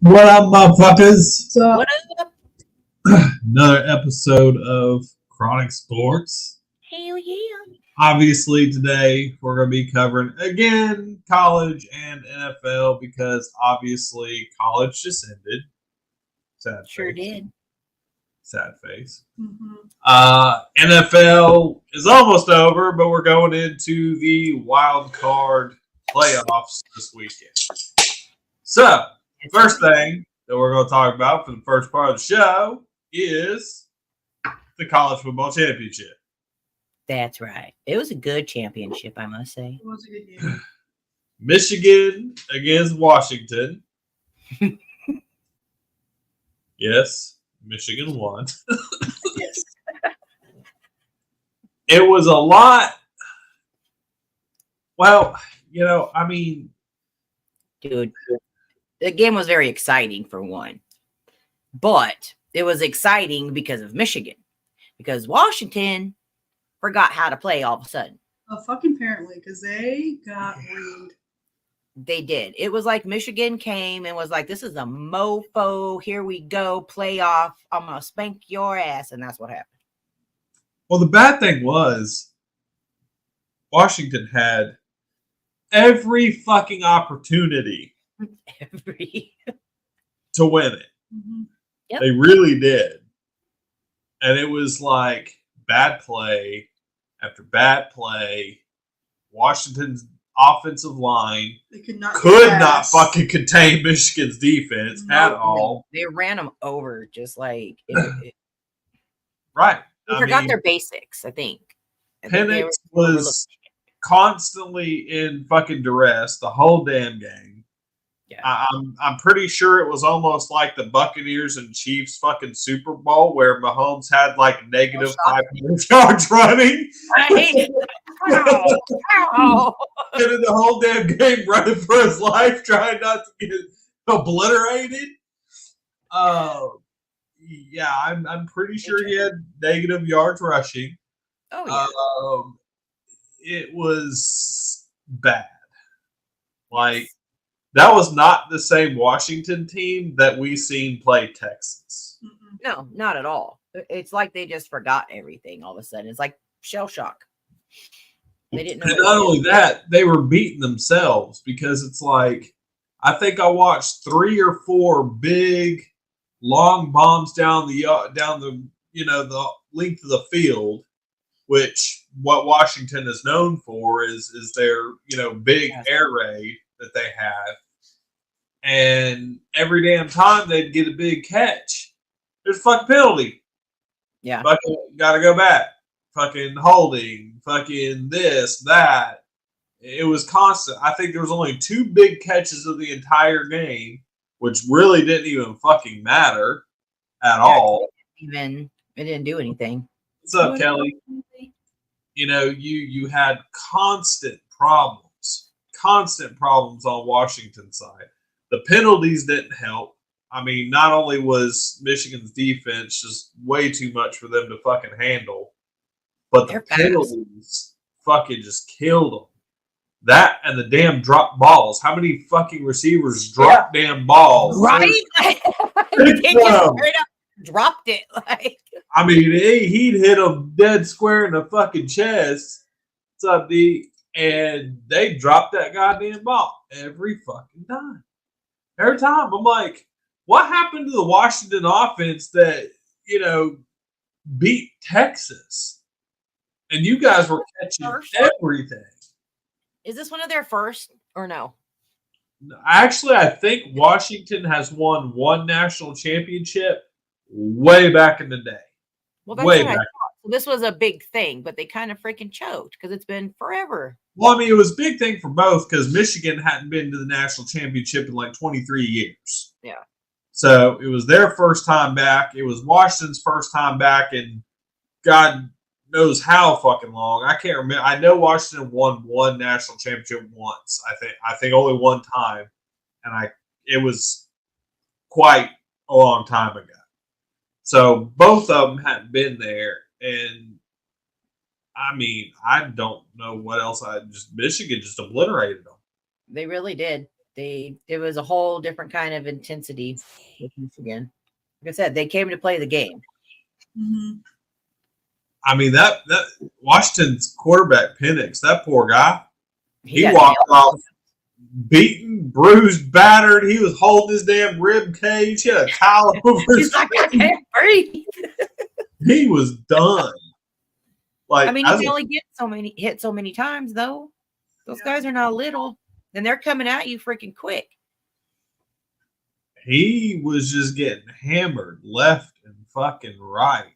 What up, motherfuckers? So, What up? Another episode of Chronic Sports. Hell yeah. Obviously, today we're going to be covering again college and NFL because obviously college just ended. Sad Sure face. did. Sad face. mhm. NFL is almost over, but we're going into the wild card playoffs this weekend. So, first thing that we're going to talk about for the first part of the show is the college football championship. That's right. It was a good championship, I must say. It was a good game. Michigan against Washington. Yes, Michigan won. Yes. It was a lot. Well, I mean, Dude, the game was very exciting for one. But it was exciting because of Michigan. Because Washington forgot how to play all of a sudden. Fucking apparently, because they got reamed. They did. It was like Michigan came and was like, this is a mofo. Here we go. Playoff. I'm going to spank your ass. And that's what happened. well, the bad thing was Washington had every fucking opportunity Every to win it. Mhm. Yep. They really did. And it was like bad play after bad play. Washington's offensive line They could not. could get not past. fucking contain Michigan's defense at all. They ran them over just like Right. they I forgot mean, their basics, I think. I think they Penix were was constantly in fucking duress the whole damn game. Yeah. I'm pretty sure it was almost like the Buccaneers and Chiefs fucking Super Bowl where Mahomes had like negative 500 yards running. Ow, ow. Getting the whole damn game running for his life, trying not to get obliterated. Yeah, I'm pretty sure he had negative yards rushing. Oh yeah. It was bad. Like that was not the same Washington team that we seen play Texas. Mhm. No, not at all. It's like they just forgot everything all of a sudden. It's like shell shock. They didn't know. And what not to do. only that, they were beating themselves because it's like I think I watched 3 or 4 big long bombs down the the length of the field, which what Washington is known for is their big Yes. air raid that they have, and every damn time they'd get a big catch, there's a fucking penalty. Yeah. Fucking gotta go back. Fucking holding. Fucking this, that. It was constant. I think there was only 2 big catches of the entire game, which really didn't even fucking matter at all. It didn't do anything. What's up, Kelly? You had constant problems on Washington's side. The penalties didn't help. I mean, not only was Michigan's defense just way too much for them to fucking handle, but the They're fast. penalties fucking just killed them. That and the damn drop balls. How many fucking receivers drop damn balls? Right? They just straight up dropped it. Like I mean, he'd hit him dead square in the fucking chest. What's up, D? And they dropped that goddamn ball every fucking time. Every time. I'm like, what happened to the Washington offense that, beat Texas? And you guys were catching everything. is this one of their first or no? Actually, I think Washington has won 1 national championship way back in the day. Well, that's Way what I back. thought. So this was a big thing, but they kind of freaking choked because it's been forever. Well, I mean, it was a big thing for both because Michigan hadn't been to the national championship in like 23 years. Yeah. So it was their first time back. It was Washington's first time back in God knows how fucking long. I can't remember. I know Washington won 1 national championship once. I think only 1 time, and it was quite a long time ago. So both of them hadn't been there, and I mean, I don't know what else. Michigan just obliterated them. They really did. It was a whole different kind of intensity with Michigan. Like I said, they came to play the game. Mhm. I mean that Washington's quarterback Penix, that poor guy. He got walked nailed. off beaten, bruised, battered. He was holding his damn rib cage. He had a towel over his He's like, I face. can't breathe. He was done. Like I mean, you as can a- only hit so many times, though. Those Yeah. guys are not little, and they're coming at you freaking quick. he was just getting hammered left and fucking right.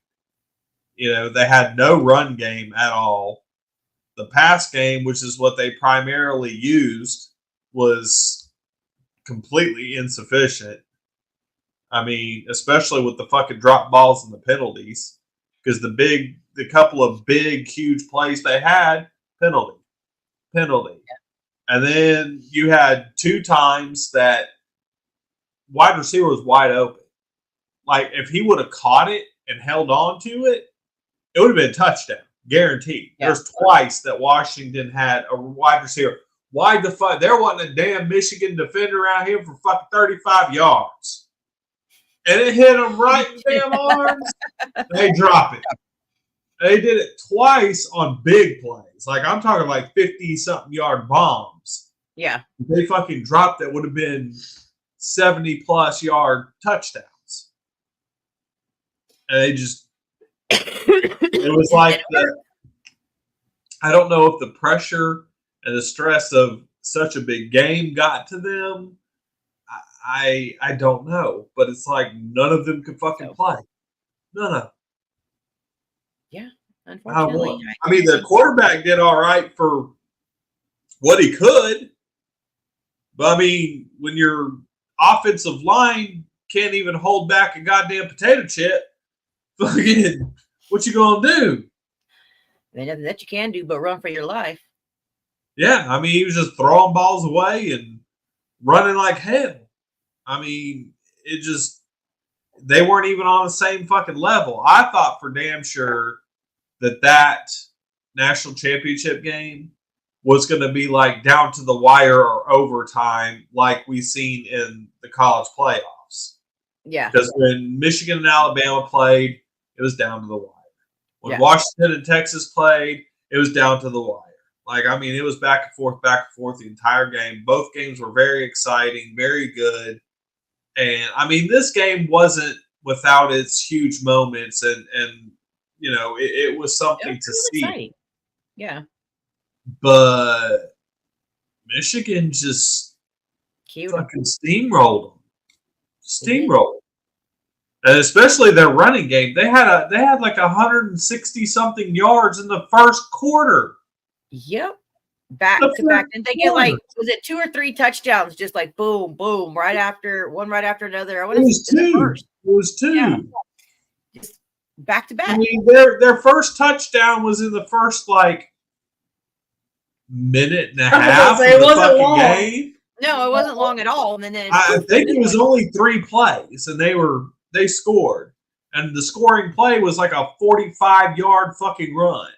You know, they had no run game at all. The pass game, which is what they primarily used, was completely insufficient. I mean, especially with the fucking drop balls and the penalties, because the couple of big, huge plays they had, penalty. And then you had 2 times that wide receiver was wide open. Like, if he would have caught it and held on to it, it would have been a touchdown, guaranteed. Yeah. There's twice that Washington had a wide receiver. Why the fuck? There wasn't a damn Michigan defender around here for fucking 35 yards. And it hit him right in the damn arms. They drop it. They did it twice on big plays. Like, I'm talking like 50-something yard bombs. Yeah. If they fucking dropped that, would have been 70-plus yard touchdowns. And they just, it was like, I don't know if the pressure and the stress of such a big game got to them. I don't know. But it's like none of them could fucking play. None of them. Unfortunately, I mean, the quarterback did all right for what he could. But, I mean, when your offensive line can't even hold back a goddamn potato chip, fucking, what you gonna do? there's nothing that you can do but run for your life. Yeah, I mean, he was just throwing balls away and running like hell. I mean, it just, they weren't even on the same fucking level. I thought for damn sure that national championship game was going to be like down to the wire or overtime like we seen in the college playoffs. Yeah. Because when Michigan and Alabama played, it was down to the wire. When Yeah. Washington and Texas played, it was down to the wire. Like, I mean, it was back and forth the entire game. Both games were very exciting, very good. And, I mean, this game wasn't without its huge moments. And you know, it was something It to was see. exciting. Yeah. But Michigan just Cute. fucking steamrolled them. Steamrolled. And especially their running game. They had like 160 something yards in the first quarter. Yep. Back The to back. first And they get like, quarter. was it 2 or 3 touchdowns? Just like boom, boom, right after another. I It want to was say the two. first. It was 2. Yeah. Just back to I back. mean, their first touchdown was in the first like minute and a I was gonna half say, of it the wasn't fucking long. game. No, it wasn't long at all. And then I poof, think and it was then, only 3 plays, and they scored, and the scoring play was like a 45-yard fucking run.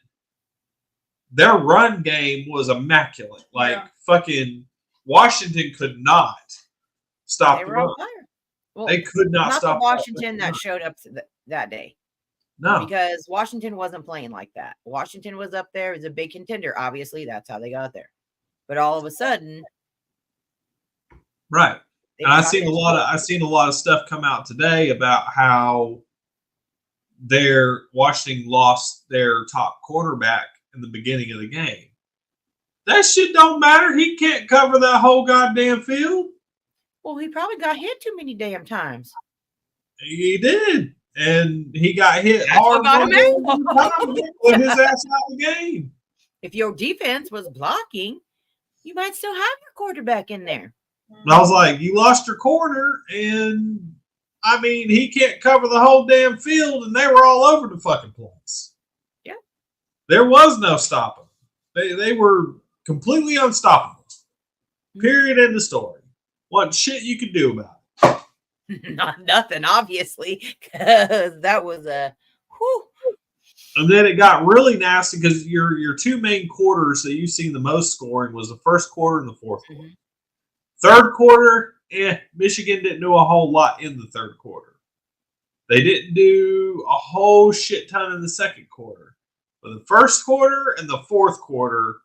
Their run game was immaculate. Like Yeah. fucking Washington could not stop they the were on run. fire. Well, They could not not stop the Washington run. that showed up that day. No, Because Washington wasn't playing like that. Washington was up there as a big contender. Obviously, that's how they got there. But all of a sudden, right. they And I've got seen their I've seen a lot of stuff come out today about how Washington lost their top quarterback in the beginning of the game. That shit don't matter. He can't cover that whole goddamn field. Well, he probably got hit too many damn times. He did. And he got hit That's hard what got him one out. time, put his ass out of the game. If your defense was blocking, you might still have your quarterback in there. And I was like, you lost your corner, and I mean, he can't cover the whole damn field, and they were all over the fucking place. Yeah. There was no stopping. They were completely unstoppable. Period. End of story. What shit you could do about it. Not nothing, obviously, because that was a whew. And then it got really nasty because your 2 main quarters that you've seen the most scoring was the first quarter and the fourth quarter. Third quarter, Michigan didn't do a whole lot in the third quarter. They didn't do a whole shit ton in the second quarter. But the first quarter and the fourth quarter,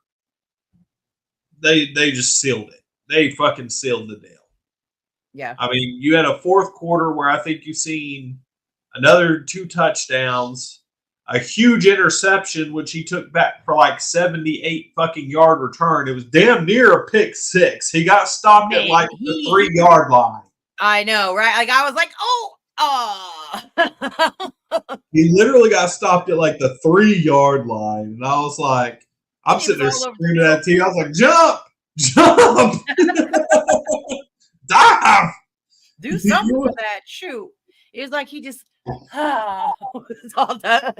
they just sealed it. They fucking sealed the deal. Yeah. I mean, you had a fourth quarter where I think you've seen another 2 touchdowns, a huge interception, which he took back for like 78 fucking yard return. It was damn near a pick 6. He got stopped at like the 3-yard line. I know, right? Like I was like, oh. He literally got stopped at like the 3-yard line. And I was like, I'm sitting there screaming at the team. I was like, jump! Dive! Do something with that. Shoot. It was like he just it's all done.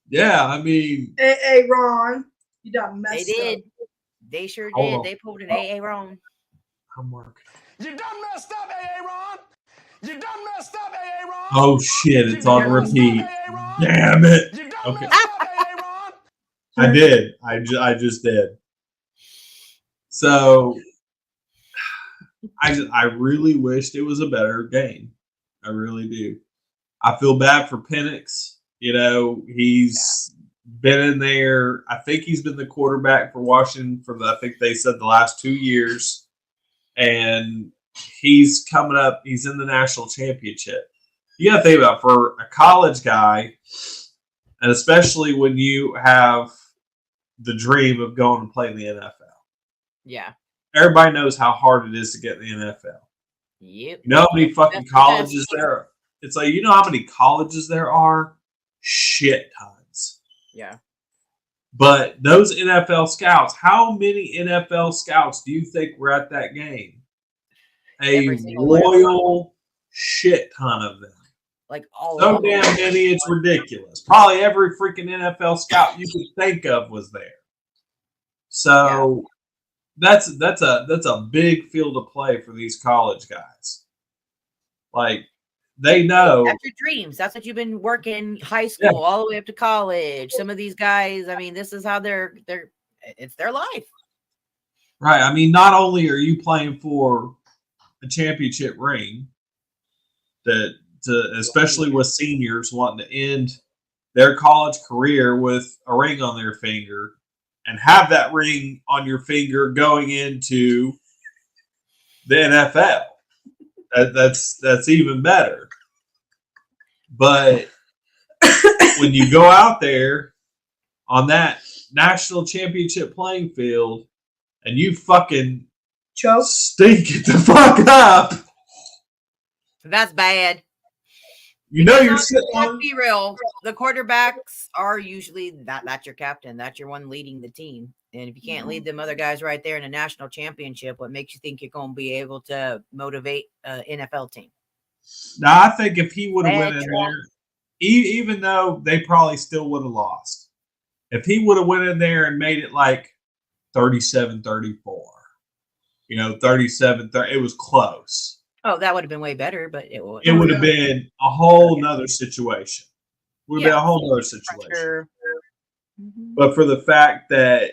Yeah, I mean, Hey, Ron, you done messed up. They did. They sure did. They pulled an AA Ron. I'm working. You done messed up, AA Ron. You done messed up, AA Ron. Oh shit, it's on repeat. Damn it. You done Okay. messed up, AA Ron. I did. I just did. So I really wished it was a better game. I really do. I feel bad for Penix. You know, he's been in there. I think he's been the quarterback for Washington for I think they said the last 2 years. And he's coming up. He's in the national championship. You got to think about for a college guy, and especially when you have the dream of going and playing the NFL. Yeah. Everybody knows how hard it is to get in the NFL. Yep. You know how many fucking colleges there are? It's like, you know how many colleges there are? Shit tons. Yeah. But those NFL scouts, how many NFL scouts do you think were at that game? A royal shit ton of them. Like all So of them. damn many, it's ridiculous. Probably every freaking NFL scout you could think of was there. So that's a big field of play for these college guys. Like they know That's your dreams. That's what you've been working high school all the way up to college. Some of these guys, I mean, this is how they're it's their life. right. I mean, not only are you playing for a championship ring, especially with seniors wanting to end their college career with a ring on their finger and have that ring on your finger going into the NFL. That's even better. But when you go out there on that national championship playing field and you fucking Choke. stink it the fuck up, That's bad. you know you're sitting Let's on. be real. The quarterbacks are usually that's your captain. That's your one leading the team. And if you can't lead them other guys right there in a national championship, what makes you think you're going to be able to motivate an NFL team? Now, I think if he would have went in Bad there, even though they probably still would have lost, if he would have went in there and made it like 37-34, 37-30, it was close. Oh, that would have been way better, but it would. It would have been a whole nother situation. Would have been a whole nother situation. Sure. Mhm. But for the fact that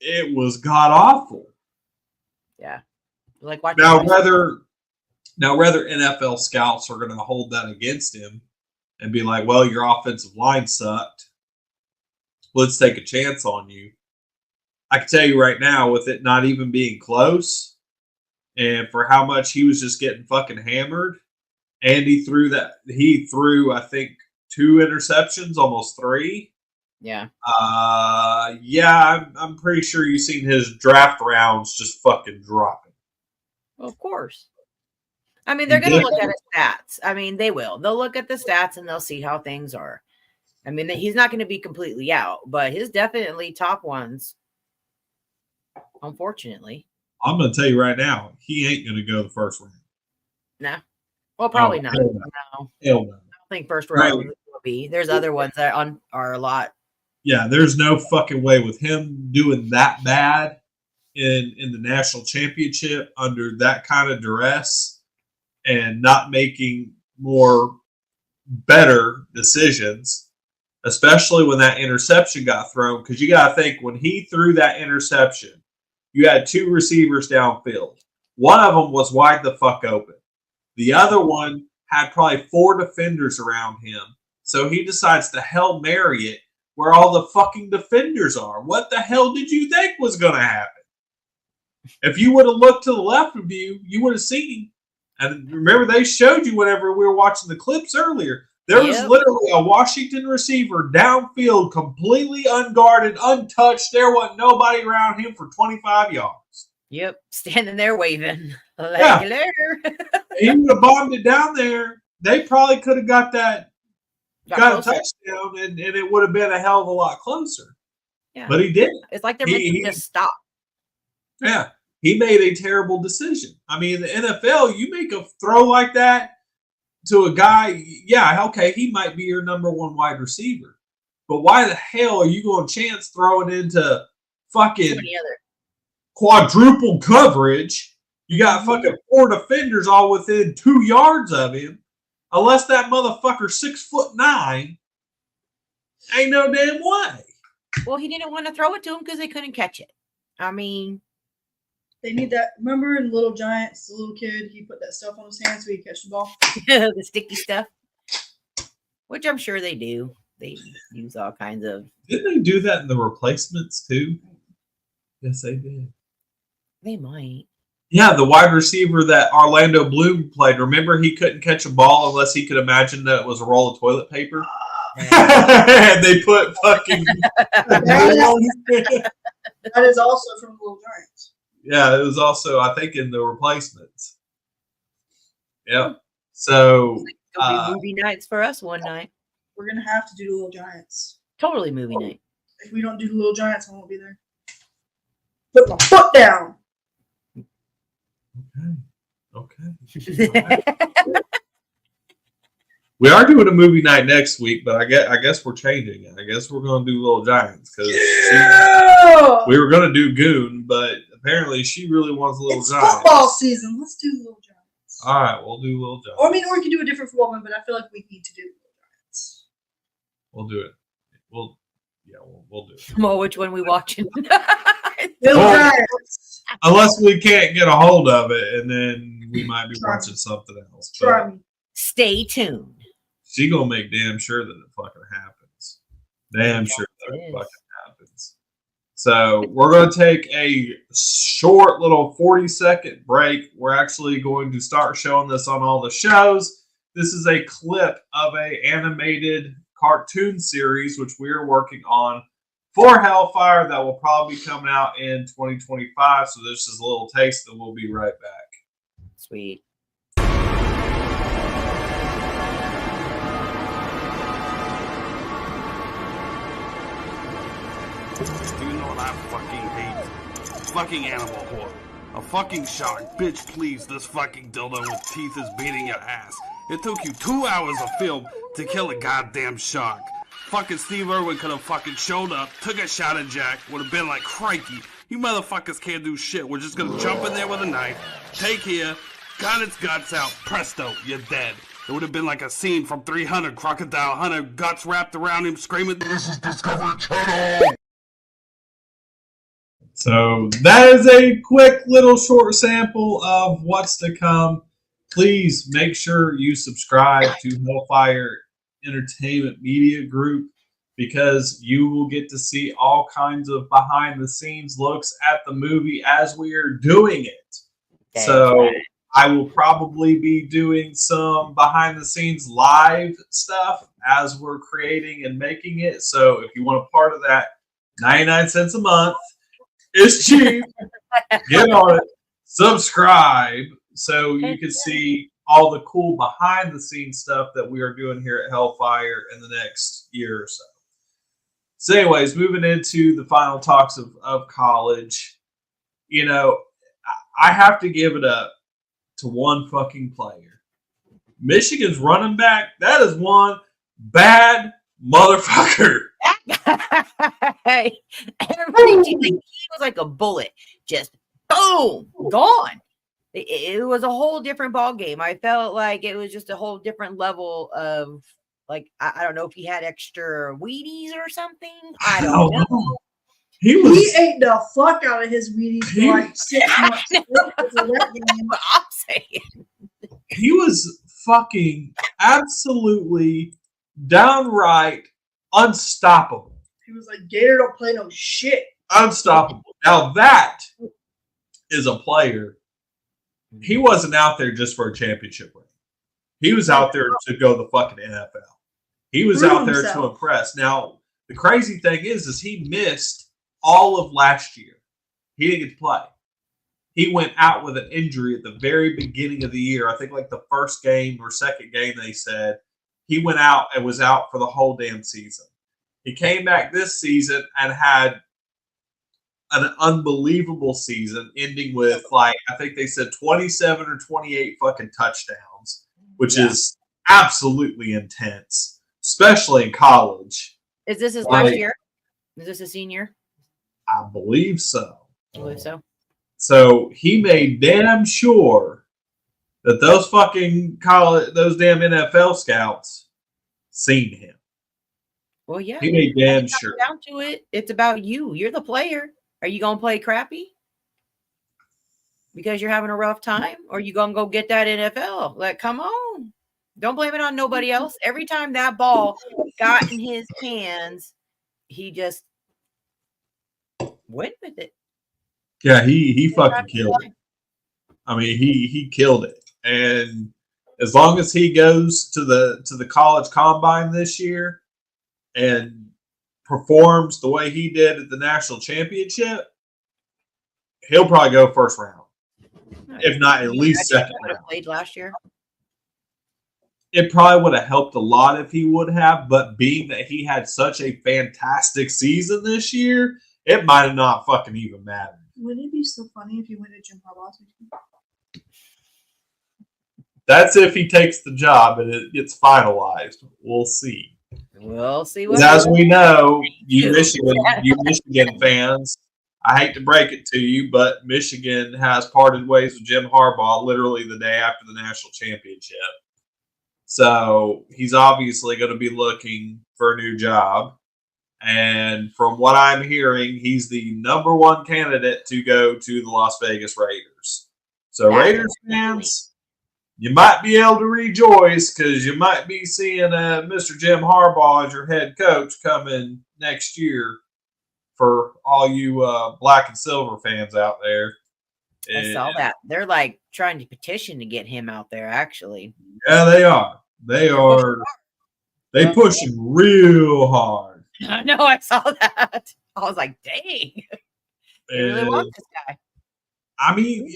it was god awful. Yeah. Like watch Now, whether NFL scouts are going to hold that against him and be like, well, your offensive line sucked. Let's take a chance on you. I can tell you right now, with it not even being close, and for how much he was just getting fucking hammered, and he threw, I think, 2 interceptions, almost 3. Yeah. I'm pretty sure you've seen his draft rounds just fucking dropping. Well, of course. I mean, they're going to look at his stats. I mean, they will. They'll look at the stats and they'll see how things are. I mean, he's not going to be completely out, but his definitely top ones, unfortunately. I'm going to tell you right now, he ain't going to go the first round. Nah. Well, probably not. hell No. no. I Hell no. don't think first round Right. will be. There's other ones that are a lot. Yeah, there's no fucking way with him doing that bad in the national championship under that kind of duress and not making more better decisions, especially when that interception got thrown. Because you got to think, when he threw that interception, you had two receivers downfield. One of them was wide the fuck open. The other one had probably 4 defenders around him. So he decides to Hail Mary it where all the fucking defenders are. What the hell did you think was going to happen? If you would have looked to the left of you, you would have seen. And remember, they showed you whenever we were watching the clips earlier. There was literally a Washington receiver downfield, completely unguarded, untouched. There wasn't nobody around him for 25 yards. Yep, standing there waving. Yeah. Later. He would have bombed it down there. They probably could have got a touchdown, and it would have been a hell of a lot closer. Yeah. But he didn't. It's like they're meant to just stop. Yeah. He made a terrible decision. I mean, in the NFL, you make a throw like that to a guy, yeah, okay, he might be your number one wide receiver. But why the hell are you going to chance throwing into fucking quadruple coverage? You got fucking 4 defenders all within 2 yards of him. Unless that motherfucker's 6'9", ain't no damn way. Well, he didn't want to throw it to him because they couldn't catch it. I mean, they need that. Remember in Little Giants, the little kid, he put that stuff on his hands so he could catch the ball. the sticky stuff, which I'm sure they do. They use all kinds of. Didn't they do that in the Replacements too? Yes, they did. They might. Yeah, the wide receiver that Orlando Bloom played. Remember, he couldn't catch a ball unless he could imagine that it was a roll of toilet paper. And they put fucking. That is also from Little Giants. Yeah, it was also, I think, in the Replacements. Yeah. So It'll be movie nights for us one night. We're gonna have to do the Little Giants. Totally movie night. If we don't do the Little Giants, I won't be there. Put my foot down. Okay. We are doing a movie night next week, but I guess we're changing it. I guess we're going to do Little Giants because we were going to do Goon, but apparently she really wants Little Giants. Football season. Let's do Little Giants. All right, we'll do Little Giants. Or, I mean, or we can do a different football one, but I feel like we need to do Little Giants. We'll do it. We'll do it. Well, which one we watching? Little Giants. Unless we can't get a hold of it, and then we might be watching something else. Try me. Stay tuned. She gonna make damn sure that it fucking happens. Damn sure that it fucking happens. So we're gonna take a short little 40-second break. We're actually going to start showing this on all the shows. This is a clip of a animated cartoon series which we are working on for Hellfire that will probably be coming out in 2025. So this is a little taste, and we'll be right back. Sweet. Do you know what I fucking hate? Fucking animal whore. A fucking shark. Bitch, please, this fucking dildo with teeth is beating your ass. It took you 2 hours of film to kill a goddamn shark. Fucking Steve Irwin could have fucking showed up, took a shot at Jack, would have been like, crikey, you motherfuckers can't do shit. We're just gonna jump in there with a knife, take here, got its guts out, presto, you're dead. It would have been like a scene from 300, Crocodile Hunter, guts wrapped around him, screaming, "This is Discovery Channel!" So that is a quick little short sample of what's to come. Please make sure you subscribe to Hellfire Entertainment Media Group because you will get to see all kinds of behind the scenes looks at the movie as we are doing it. That's so right. I will probably be doing some behind the scenes live stuff as we're creating and making it. So if you want a part of that, 99 cents a month. It's cheap. Get on it. Subscribe so you can see all the cool behind the scenes stuff that we are doing here at Hellfire in the next year or so. So anyways, moving into the final talks of college, you know, I have to give it up to one fucking player. Michigan's running back, that is one bad motherfucker. Hey, everybody, he was like a bullet, just boom, gone. It was a whole different ball game. I felt like it was just a whole different level of, like, I don't know if he had extra Wheaties or something. I don't know. He He was ate the fuck out of his Wheaties He- for like 6 months. After that game. What I'm saying. he was fucking absolutely downright unstoppable. He was like, Gator don't play no shit. Unstoppable. Now that is a player. He wasn't out there just for a championship ring. He was out there to go the fucking NFL. He was Prove out there to himself. impress. Now, the crazy thing is he missed all of last year. He didn't get to play. He went out with an injury at the very beginning of the year. I think like the first game or second game, they said. He went out and was out for the whole damn season. He came back this season and had an unbelievable season, ending with like I think they said 27 or 28 fucking touchdowns, which is absolutely intense, especially in college. Is this his Like- last year? Is this a senior? I believe so. I believe so. So he made damn sure that those fucking college, those damn NFL scouts seen him. Well, yeah. He made When damn it comes sure. down to it, it's about you. You're the player. Are you gonna play crappy because you're having a rough time, or you gonna go get that NFL? Like, come on, don't blame it on nobody else. Every time that ball got in his hands, he just went with it. Yeah, he fucking killed it. I mean, he killed it. And as long as he goes to the college combine this year and performs the way he did at the national championship, he'll probably go first round, if not at least second round. Played last year. It probably would have helped a lot if he would have, but being that he had such a fantastic season this year, it might have not fucking even mattered. Wouldn't it be so funny if you went to Jim Harbaugh's team? That's if he takes the job and it gets finalized. We'll see. We'll see 'Cause what. as we know, you Yeah. Michigan fans, I hate to break it to you, but Michigan has parted ways with Jim Harbaugh literally the day after the national championship. So he's obviously going to be looking for a new job. And from what I'm hearing, he's the number one candidate to go to the Las Vegas Raiders. So That's Raiders fans, you might be able to rejoice because you might be seeing Mr. Jim Harbaugh as your head coach coming next year for all you black and silver fans out there. I saw that. They're like trying to petition to get him out there, actually. Yeah, they are. They are. They push him real hard. I know, I saw that. I was like, dang. They really And, want this guy. I mean,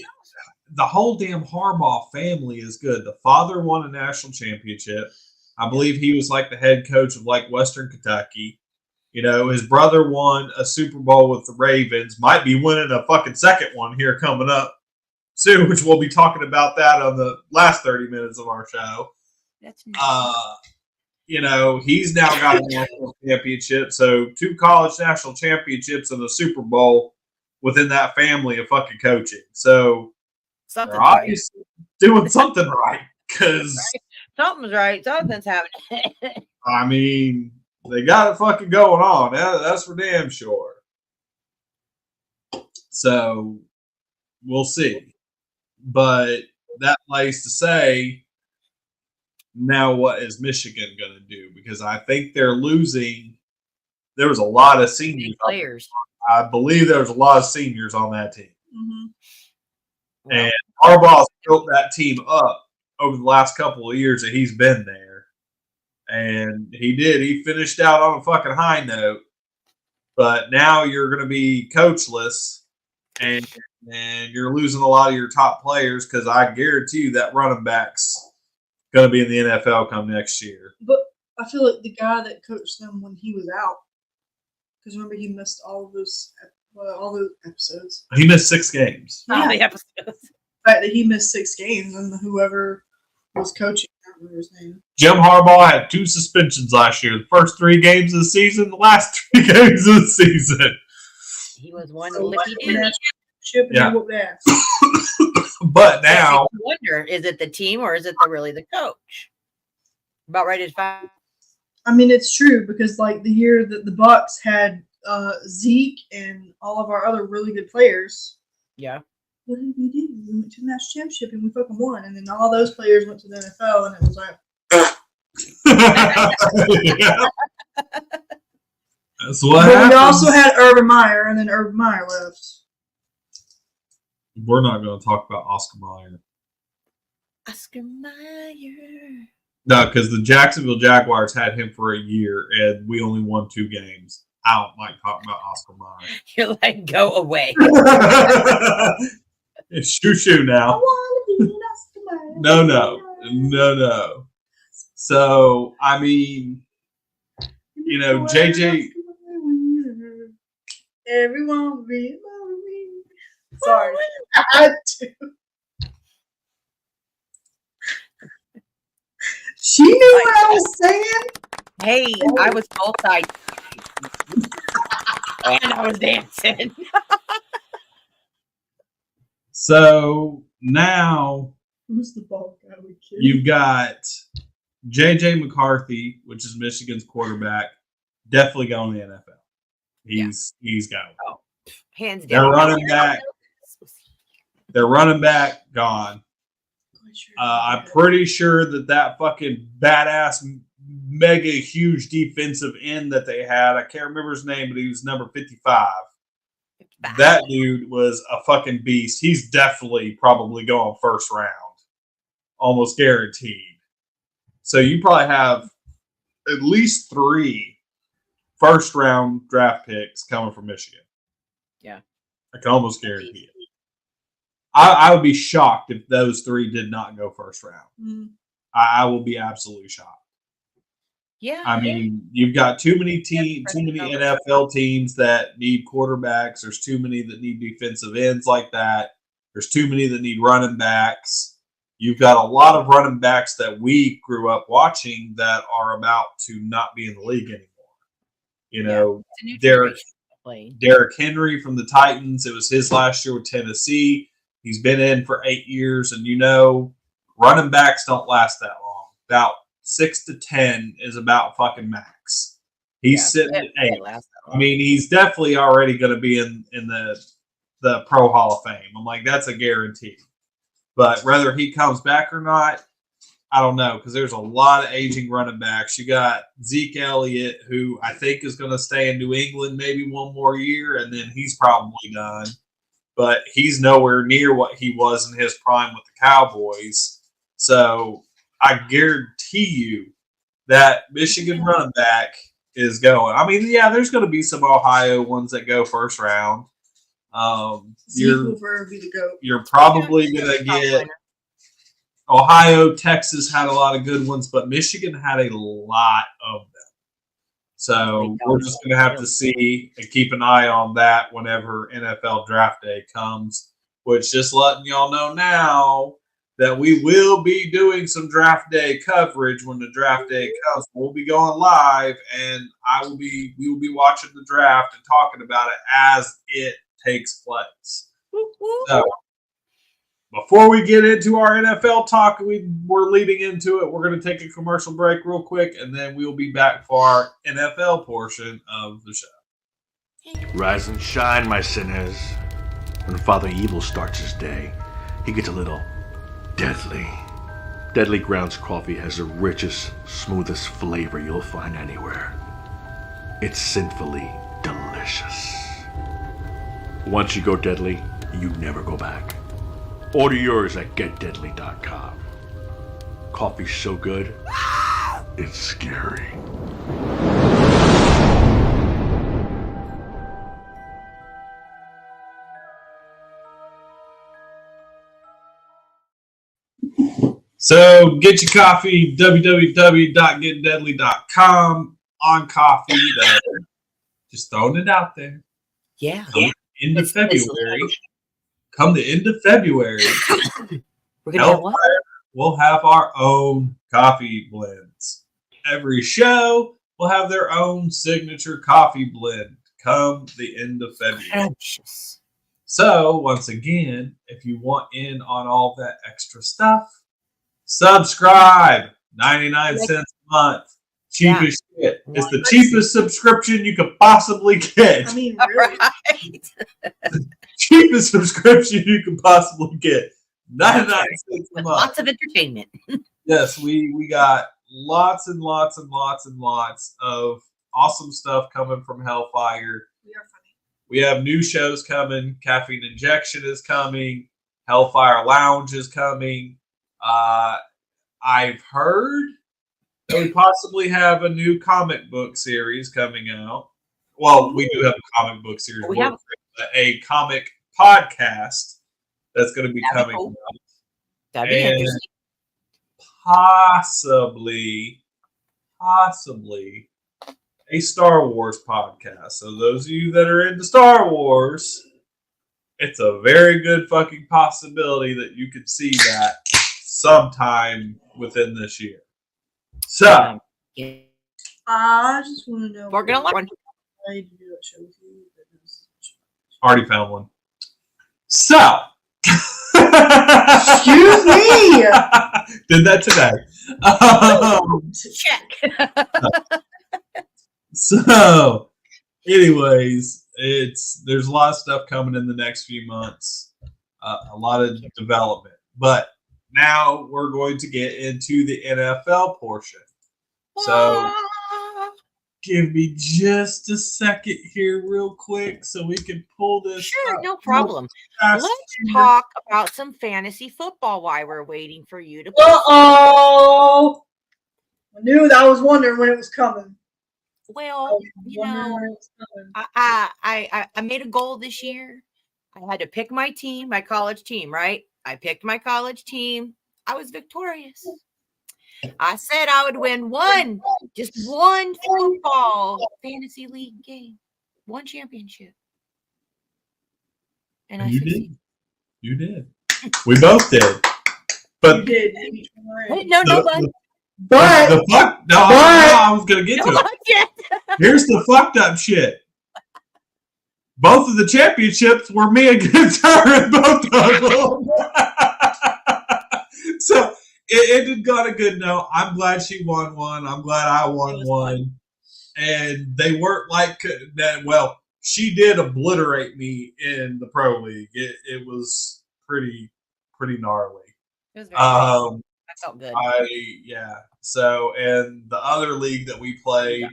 the whole damn Harbaugh family is good. The father won a national championship. I believe he was like the head coach of like Western Kentucky. You know, his brother won a Super Bowl with the Ravens. Might be winning a fucking second one here coming up soon, which we'll be talking about that on the last 30 minutes of our show. That's You know, he's now got a national championship. So 2 college national championships and a Super Bowl within that family of fucking coaching. So something's they're right. obviously doing something right. Because, Something's right. Something's happening. I mean, they got it fucking going on. That's for damn sure. So we'll see. But that lays to say, now what is Michigan going to do? Because I think they're losing. There was a lot of seniors. Players. I believe there was a lot of seniors on that team. Mm-hmm. And Harbaugh's built that team up over the last couple of years that he's been there. And he did. He finished out on a fucking high note. But now you're going to be coachless and you're losing a lot of your top players because I guarantee you that running back's going to be in the NFL come next year. But I feel like the guy that coached them when he was out, because remember he missed all those episodes. He missed 6 games. All Yeah. the episodes. The fact that he missed 6 games and whoever was coaching, I don't remember his name. Jim Harbaugh had 2 suspensions last year. The first 3 games of the season, the last 3 games of the season. He was one So licky won dude. that championship and Yeah. he whooped ass. But now, I wonder, is it the team or is it really the coach? About ready to find. I mean, it's true because like the year that the Bucks had Zeke and all of our other really good players. Yeah. What did we do? We went to the national championship and we fucking won. And then all those players went to the NFL, and it was like, Yeah. That's what but happens. we also had Urban Meyer, and then Urban Meyer left. We're not going to talk about Oscar Mayer. Oscar Mayer. No, because the Jacksonville Jaguars had him for a year, and we only won 2 games. I don't like talking about Oscar Mayer. You're like, go away. It's shoo now. want to be an Oscar Mayer. No. So, I mean, you know, JJ. Everyone be above me. Sorry. I had to. She knew what I was saying. Hey, I was multi. And I was dancing. So now Who's the ball guy we killed? you've got JJ McCarthy, which is Michigan's quarterback, definitely going to the NFL. He's going. Hands They're down. running back. Their running back gone. I'm pretty sure that fucking badass, mega huge defensive end that they had, I can't remember his name, but he was number 55. That dude was a fucking beast. He's definitely probably going first round. Almost guaranteed. So you probably have at least 3 first round draft picks coming from Michigan. Yeah. I can almost guarantee it. I would be shocked if those 3 did not go first round. Mhm. I will be absolutely shocked. Yeah. I mean, you've got too many NFL teams that need quarterbacks. There's too many that need defensive ends like that. There's too many that need running backs. You've got a lot of running backs that we grew up watching that are about to not be in the league anymore. You know, It's a new Derek generation of play. Derrick Henry from the Titans. It was his last year with Tennessee. He's been in for 8 years, and you know, running backs don't last that long. About 6 to 10 is about fucking max. He's sitting at 8. I mean, he's definitely already going to be in the Pro Hall of Fame. I'm like, that's a guarantee. But whether he comes back or not, I don't know, because there's a lot of aging running backs. You got Zeke Elliott, who I think is going to stay in New England maybe one more year, and then he's probably done. But he's nowhere near what he was in his prime with the Cowboys. So I guarantee you that Michigan running back is going. I mean, yeah, there's going to be some Ohio ones that go first round. Zeke will forever be the GOAT. You're probably going to get Ohio, Texas had a lot of good ones, but Michigan had a lot of them. So we're just going to have to see and keep an eye on that whenever NFL draft day comes, which just letting y'all know now that we will be doing some draft day coverage when the draft day comes. We'll be going live, and we will be watching the draft and talking about it as it takes place. So before we get into our NFL talk, we're leading into it. We're going to take a commercial break real quick, and then we'll be back for our NFL portion of the show. Rise and shine, my sinners. When Father Evil starts his day, he gets a little deadly. Deadly Grounds coffee has the richest, smoothest flavor you'll find anywhere. It's sinfully delicious. Once you go deadly, you never go back. Order yours at getdeadly.com. Coffee's so good, it's scary. So get your coffee, www.getdeadly.com on coffee. Just throwing it out there. Yeah. End of February. Come the end of February, We're gonna have what? we'll have our own coffee blends. Every show will have their own signature coffee blend come the end of February. Precious. So, once again, if you want in on all that extra stuff, subscribe. 99 cents a month. Cheapest shit. It's the What? cheapest subscription you could possibly get. I mean, really. Right. Cheapest subscription you could possibly get. 99 That's cents a With month. lots of entertainment. Yes, we got lots and lots and lots and lots of awesome stuff coming from Hellfire. We are funny. We have new shows coming. Caffeine Injection is coming. Hellfire Lounge is coming. I've heard that we possibly have a new comic book series coming out. Well, we do have a comic book series. We have a comic podcast that's going to be That'd be coming cool. out. That'd be And- interesting. Possibly a Star Wars podcast. So those of you that are into Star Wars, it's a very good fucking possibility that you could see that sometime within this year. So Yeah. I just want to know. We're gonna learn. I need to do that show with you. But it was- already found one. So Excuse me. did that today. Check. So, anyways, there's a lot of stuff coming in the next few months, a lot of development. But now we're going to get into the NFL portion. So, give me just a second here, real quick, so we can pull this. Sure, up no problem. fast Let's here. talk about some fantasy football while we're waiting for you to. Uh-oh. I knew that. I was wondering when it was coming. I Well, was you wondering know, when it was coming. I made a goal this year. I had to pick my team, my college team, right? I picked my college team. I was victorious. I said I would win just one football fantasy league game, one championship. And I You succeeded. did. You did. We both did. You But did. You beat me already. Wait, no, the- but But the fuck? No, but- I was gonna get to no, it. yet. Here's the fucked up shit. Both of the championships were me against her in both of them. So it ended on a good note. I'm glad she won one. I'm glad I It won was one. And they weren't like that. Well, she did obliterate me in the pro league. It was pretty gnarly. It was very nice. I felt good. So, and the other league that we played,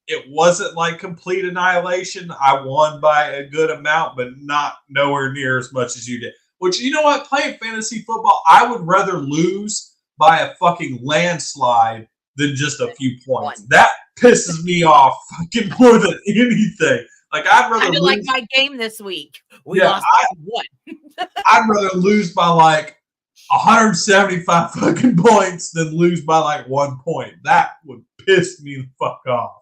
it wasn't like complete annihilation. I won by a good amount, but not nowhere near as much as you did. Which, you know what? Playing fantasy football, I would rather lose by a fucking landslide than just a few points. One. That pisses me off fucking more than anything. Like, I'd rather Kind of lose. like my game this week. We Yeah, lost by one. I'd rather lose by like 175 fucking points than lose by like 1 point. That would piss me the fuck off.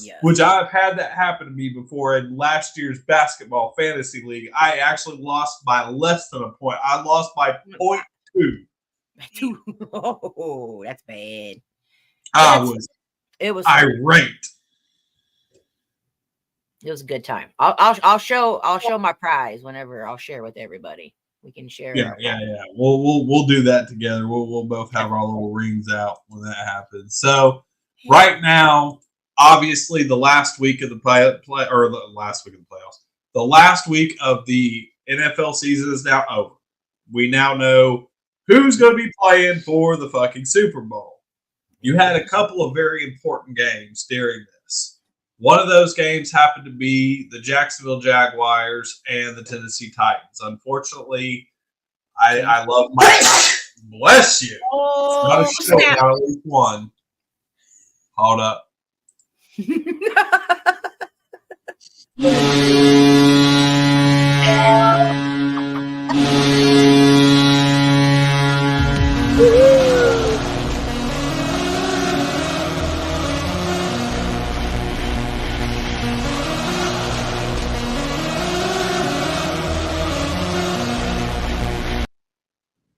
Yeah. Which I've had that happen to me before in last year's basketball fantasy league. I actually lost by less than a point. I lost by 0.2. Oh, that's bad. I That's- was It was. irate. It was a good time. I'll show my prize whenever I'll share with everybody. We can share. Yeah. We'll do that together. We'll both have our little rings out when that happens. So right now, obviously, the last week of the the last week of the playoffs, the last week of the NFL season is now over. We now know who's going to be playing for the fucking Super Bowl. You had a couple of very important games during this. One of those games happened to be the Jacksonville Jaguars and the Tennessee Titans. Unfortunately, I love my bless you. Not a Oh, show, snap. not at least one. Hold up.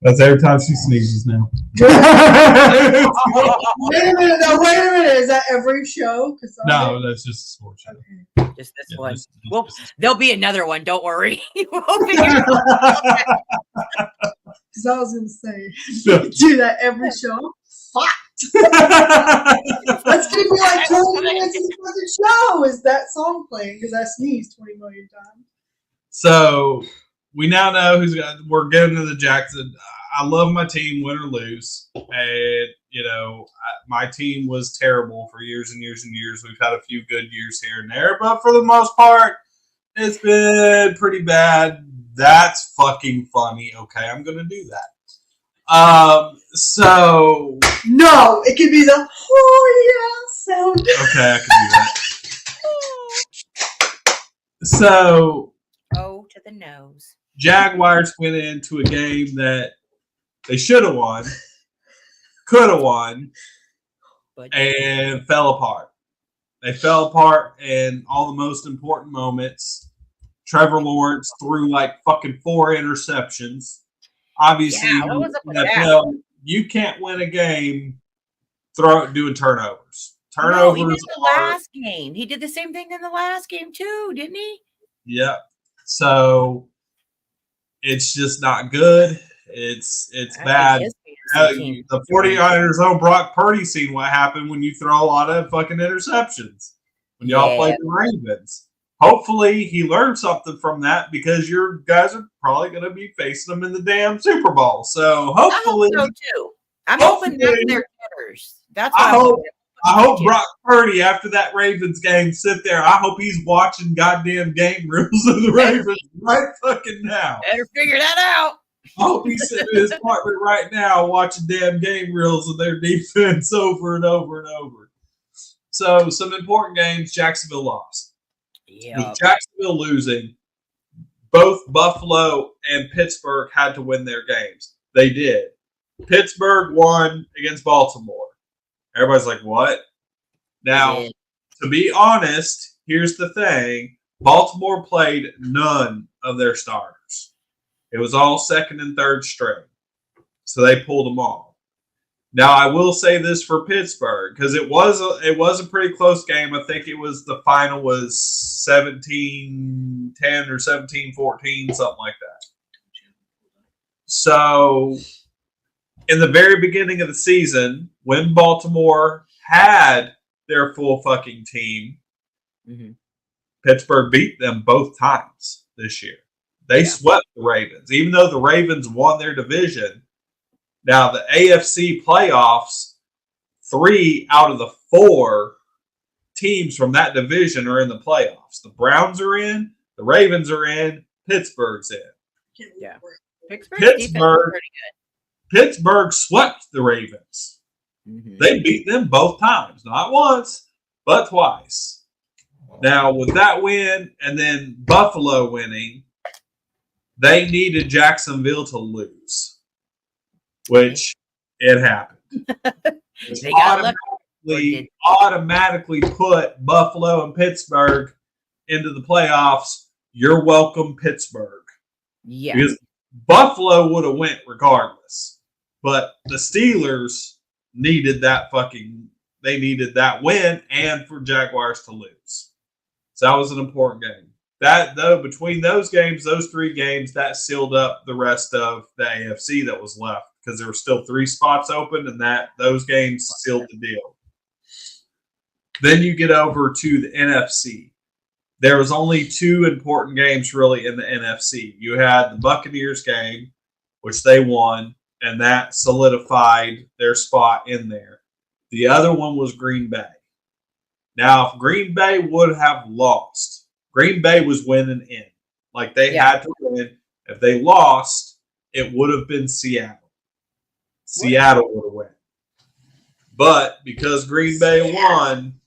That's every time she sneezes now. Wait a minute. No, wait a minute. Is that every show? No, that's just a sports show. Just this Yeah, one. just- Well, just- there'll be another one. Don't worry. We'll figure it out. Because I was going to say, do that every show. Fuck. That's gonna be like 20 minutes of the fucking show. Is that song playing? Because I sneezed 20 million times. So we now know we're getting to the Jackson. I love my team, win or lose, and my team was terrible for years and years and years. We've had a few good years here and there, but for the most part, it's been pretty bad. That's fucking funny. Okay, I'm gonna do that. So No, it could be the oh yeah sound. okay, I can do that. So Oh, to the nose. Jaguars went into a game that they should have won, could have won, But and fell apart. They fell apart in all the most important moments. Trevor Lawrence threw like fucking 4 interceptions. Obviously, Yeah, what was up with that? NFL, you can't win a game doing turnovers. no, Turnovers even the are last game. He did the same thing in the last game too, didn't he? yeah. So it's just not good. It's I bad. think his fantasy team- The 49ers own Brock Purdy seen what happened when you throw a lot of fucking interceptions when y'all Yeah. play the Ravens. Hopefully he learned something from that because your guys are probably going to be facing them in the damn Super Bowl. So I hope hopefully, so too. I'm hoping that's their hitters. That's what I I'm hope- hoping. I hope Brock Purdy after that Ravens game sit there. I hope he's watching goddamn game reels of the Ravens right fucking now. Better figure that out. I hope he's sitting in his apartment right now watching damn game reels of their defense over and over and over. So, some important games, Jacksonville lost. Yeah. With Jacksonville losing, both Buffalo and Pittsburgh had to win their games. They did. Pittsburgh won against Baltimore. Everybody's like, what? Now, Yeah. to be honest, here's the thing. Baltimore played none of their starters. It was all second and third string. So they pulled them off. Now I will say this for Pittsburgh because it was a pretty close game. I think the final was 17-10 or 17-14, something like that. So in the very beginning of the season, when Baltimore had their full fucking team, Mhm. Pittsburgh beat them both times this year. They swept the Ravens, even though the Ravens won their division. Now, the AFC playoffs, 3 out of the 4 teams from that division are in the playoffs. The Browns are in, the Ravens are in, Pittsburgh's in. Can't believe Yeah. we're- Pittsburgh's defense is Pittsburgh. pretty Pittsburgh swept the Ravens. good. Mhm. They beat them both times, not once, but twice. Now, with that win and then Buffalo winning, they needed Jacksonville to lose, which it happened. Which They got lucky. automatically put Buffalo and Pittsburgh into the playoffs. You're welcome, Pittsburgh. Yeah. Because Buffalo would have went regardless. But the Steelers needed that win and for Jaguars to lose. So that was an important game. Between those games, those 3 games, that sealed up the rest of the AFC that was left because there were still 3 spots open, and those games sealed the deal. Then you get over to the NFC. There was only 2 important games really in the NFC. You had the Buccaneers game, which they won, and that solidified their spot in there. The other one was Green Bay. Now, if Green Bay would have lost, Green Bay was winning in. Like they had to win. If they lost, it would have been Seattle. Seattle would have won. But because Green Bay won,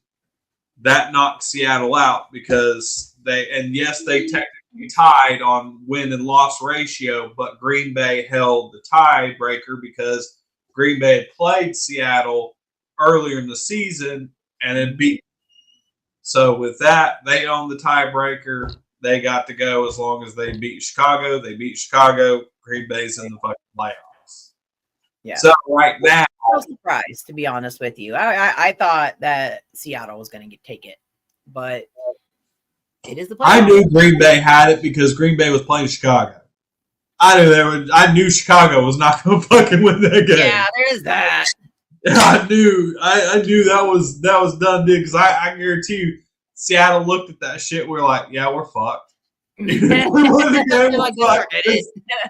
that knocked Seattle out because they technically tied on win and loss ratio, but Green Bay held the tiebreaker because Green Bay had played Seattle earlier in the season and had beat them. So with that, they own the tiebreaker. They got to go as long as they beat Chicago. They beat Chicago. Green Bay's in the fucking playoffs. Yeah. So right now, I was surprised, to be honest with you. I thought that Seattle was going to take it, but it is the playoffs. I knew Green Bay had it because Green Bay was playing Chicago. I knew Chicago was not going to fucking win that game. Yeah, there is that. I knew that was done, dude. Because I guarantee you, Seattle looked at that shit. We're like, yeah, we're fucked. If we win the game, Like, we're fucked. forget it.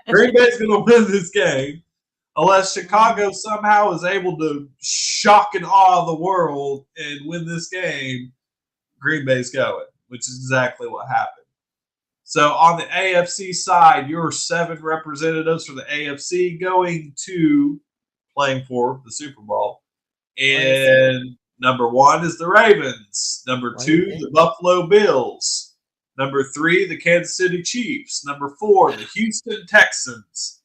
Green Bay's gonna win this game unless Chicago somehow is able to shock and awe the world and win this game. Green Bay's going, which is exactly what happened. So on the AFC side, your 7 representatives for the AFC going to playing for the Super Bowl. And number 1 is the Ravens. Number 2, the Buffalo Bills. Number 3, the Kansas City Chiefs. Number 4, the Houston Texans.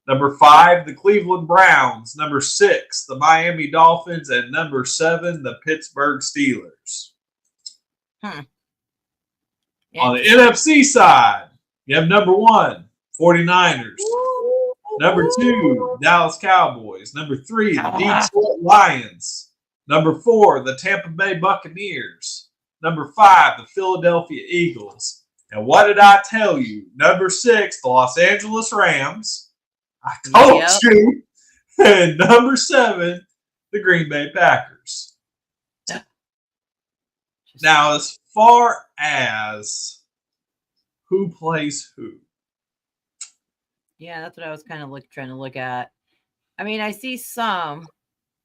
Number 5, the Cleveland Browns. Number 6, the Miami Dolphins. And number 7, the Pittsburgh Steelers. On the NFC side, you have number 1, 49ers. Number 2, Dallas Cowboys. Number 3, the Detroit Lions. Number 4, the Tampa Bay Buccaneers. Number 5, the Philadelphia Eagles. And what did I tell you? Number 6, the Los Angeles Rams. I told you. And number 7, the Green Bay Packers. Now, as far as who plays who. Yeah, that's what I was kind of trying to look at. I mean, I see some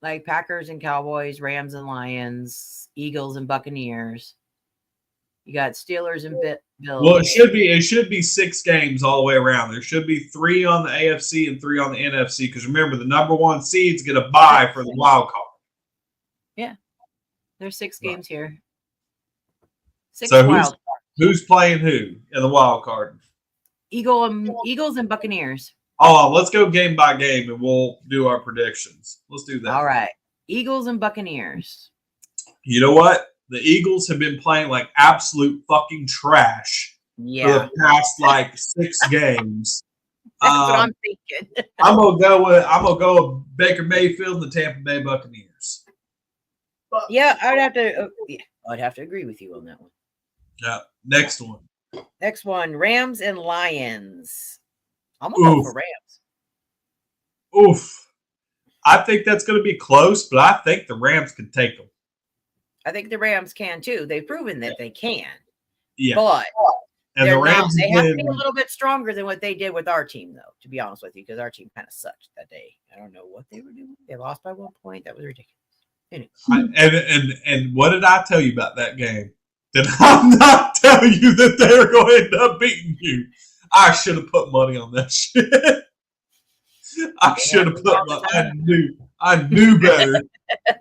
like Packers and Cowboys, Rams and Lions, Eagles and Buccaneers. You got Steelers and Bills. Well, it should be 6 games all the way around. There should be 3 on the AFC and 3 on the NFC. Because remember, the number 1 seeds get a bye for the wild card. Yeah, there's 6 games here. 6 So wild. who's playing who in the wild card? Eagles and Buccaneers. Oh, let's go game by game and we'll do our predictions. Let's do that. All right, Eagles and Buccaneers. You know what? The Eagles have been playing like absolute fucking trash for the past like 6 games. That's what I'm thinking. I'm gonna go with Baker Mayfield and the Tampa Bay Buccaneers. Yeah, I'd have to agree with you on that one. Yeah. Next one. Next one, Rams and Lions. I'm gonna go for Rams. Oof. I think that's going to be close, but I think the Rams can take them. I think the Rams can too. They've proven that they can. Yeah. But and the Rams they have to be a little bit stronger than what they did with our team, though, to be honest with you, because our team kind of sucked that day. I don't know what they were doing. They lost by 1 point. That was ridiculous. Anyway. And what did I tell you about that game? Did I not tell you that they were going to end up beating you? I should have put money on that shit. I should have I knew better.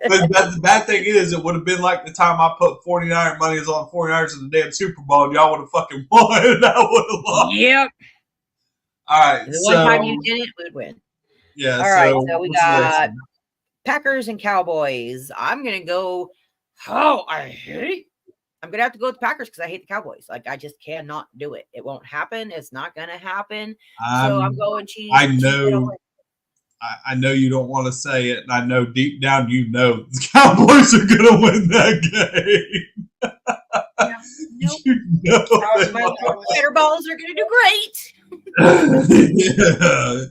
But the bad thing is, it would have been like the time I put 49 money on 49ers in the damn Super Bowl, and y'all would have fucking won, and I would have lost. Yep. All right. The one time you did it, we'd win. Yeah. All right. So we got Packers and Cowboys. I'm gonna go. I'm gonna have to go with the Packers because I hate the Cowboys. Like, I just cannot do it. It won't happen. It's not gonna happen. So I'm going Chiefs. I know. I know you don't want to say it, and I know deep down you know the Cowboys are gonna win that game. Nope. You know My better balls are gonna do great. Yeah.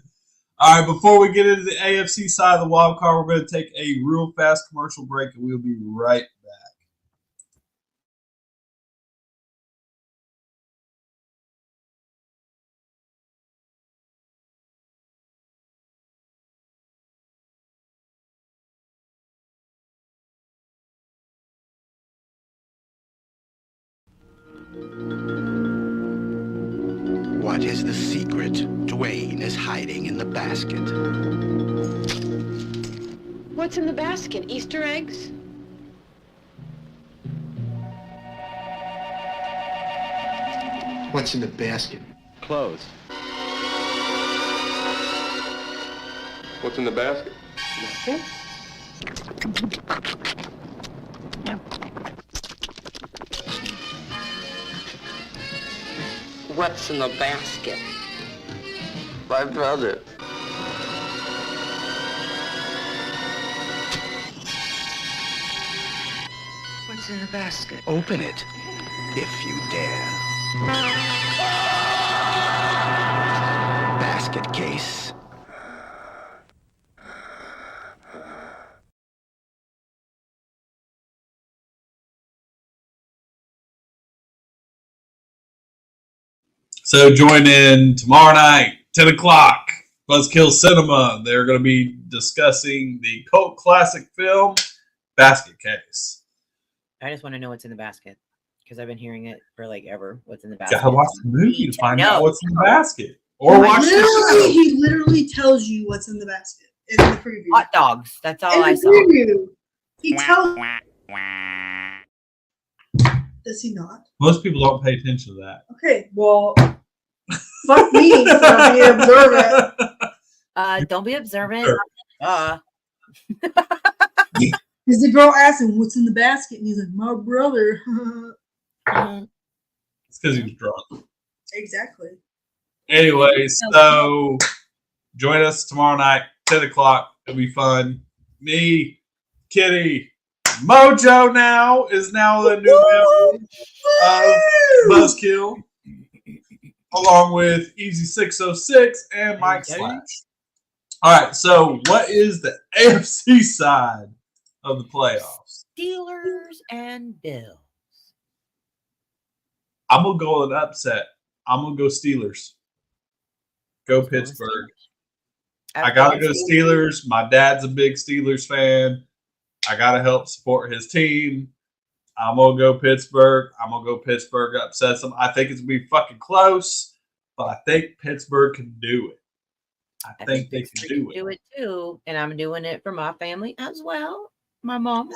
All right, before we get into the AFC side of the wild card, we're going to take a real fast commercial break, and we'll be right back. What is the secret Dwayne is hiding in the basket? What's in the basket? Easter eggs? What's in the basket? Clothes. What's in the basket? Nothing. What's in the basket? My brother. What's in the basket? Open it, if you dare. Basket case. So join in tomorrow night, 10 o'clock, Buzzkill Cinema. They're going to be discussing the cult classic film, Basket Case. I just want to know what's in the basket because I've been hearing it for like ever. What's in the You basket? gotta watch the movie to find out No. what's in the basket. Or watch the show. He literally tells you what's in the basket in the preview. Hot dogs. That's all In I the saw. preview, he tells. Does he not? Most people don't pay attention to that. Okay, well, fuck me for being observant. Don't be observant. Sure. Because the girl asked him what's in the basket, and he's like, "My brother." It's because he was drunk. Exactly. Anyway, so join us tomorrow night, 10 o'clock. It'll be fun. Me, Kitty, Mojo is now the new member of Buzzkill, along with Easy 606 and Mike Slash. All right, so what is the AFC side of the playoffs? Steelers and Bills. I'm gonna go with an upset. I'm gonna go Steelers. Go Pittsburgh. I gotta go Steelers. My dad's a big Steelers fan. I gotta help support his team. I'm gonna go Pittsburgh. I'm gonna go Pittsburgh upsets them. I think it's gonna be fucking close, but I think Pittsburgh can do it. I think they can do it. Do it too, and I'm doing it for my family as well. My mom.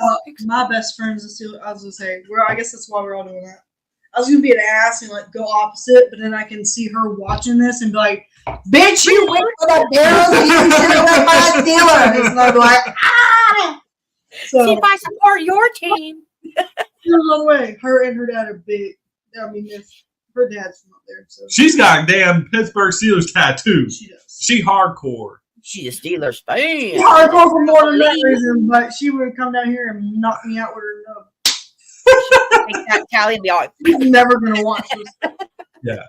My best friend's a Steelers. I was gonna say, I guess that's why we're all doing that. I was gonna be an ass and like go opposite, but then I can see her watching this and be like, "Bitch, you went for the Bills and you should have went by the Steelers." And I'm like, "Ah!" So see if I support your team. By the way, her and her dad are big. I mean, if her dad's not there, so She's got a damn Pittsburgh Steelers tattoo. she does. She hardcore. She's a Steelers fan. She's hardcore for more than that reason, but she would come down here and knock me out with her nub. Take that Callie and be all, She's never gonna watch this. Yeah.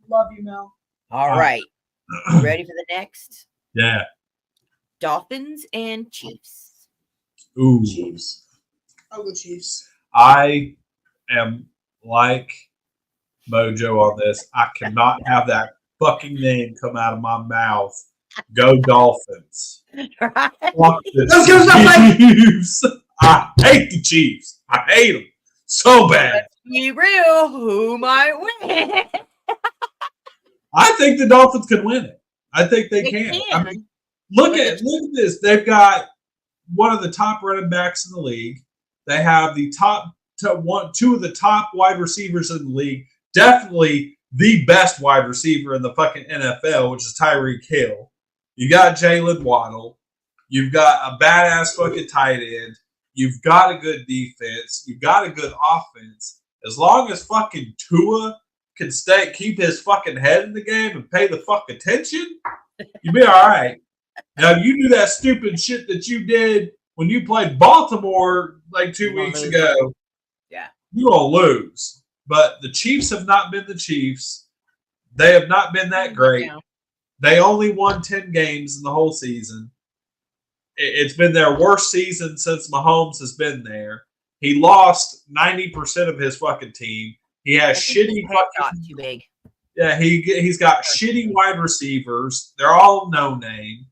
Love you, Mel. all right. You ready for the next? Yeah. Dolphins and Chiefs. Ooh. Chiefs. I'll go Chiefs. I am like Mojo on this. I cannot have that fucking name come out of my mouth. Go Dolphins. Right? Fuck the Let's go, Dolphins. Chiefs. I hate the Chiefs. I hate them so bad. Be real. Who might win? I think the Dolphins can win it. I think they can. I mean, look at this. They've got one of the top running backs in the league. They have the two of the top wide receivers in the league. Definitely the best wide receiver in the fucking NFL, which is Tyreek Hill. You got Jalen Waddle. You've got a badass fucking tight end. You've got a good defense. You've got a good offense. As long as fucking Tua can keep his fucking head in the game and pay the fuck attention, you'll be all right. Now, you do that stupid shit that you did when you played Baltimore like 2 weeks ago. Yeah. You're going to lose. But the Chiefs have not been the Chiefs. They have not been that great. Yeah. They only won 10 games in the whole season. It's been their worst season since Mahomes has been there. He lost 90% of his fucking team. He has shitty fucking too big. Yeah, he's got shitty wide receivers. They're all no name.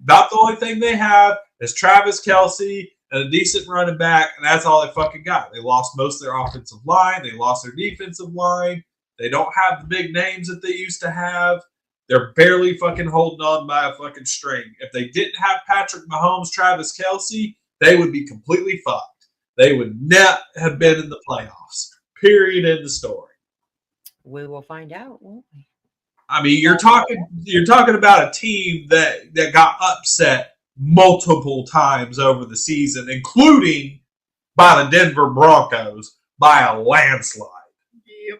About the only thing they have is Travis Kelce and a decent running back, and that's all they fucking got. They lost most of their offensive line. They lost their defensive line. They don't have the big names that they used to have. They're barely fucking holding on by a fucking string. If they didn't have Patrick Mahomes, Travis Kelce, they would be completely fucked. They would not have been in the playoffs. Period. End of story. We will find out, won't we? I mean, you're talking about a team that got upset multiple times over the season, including by the Denver Broncos by a landslide. Yep.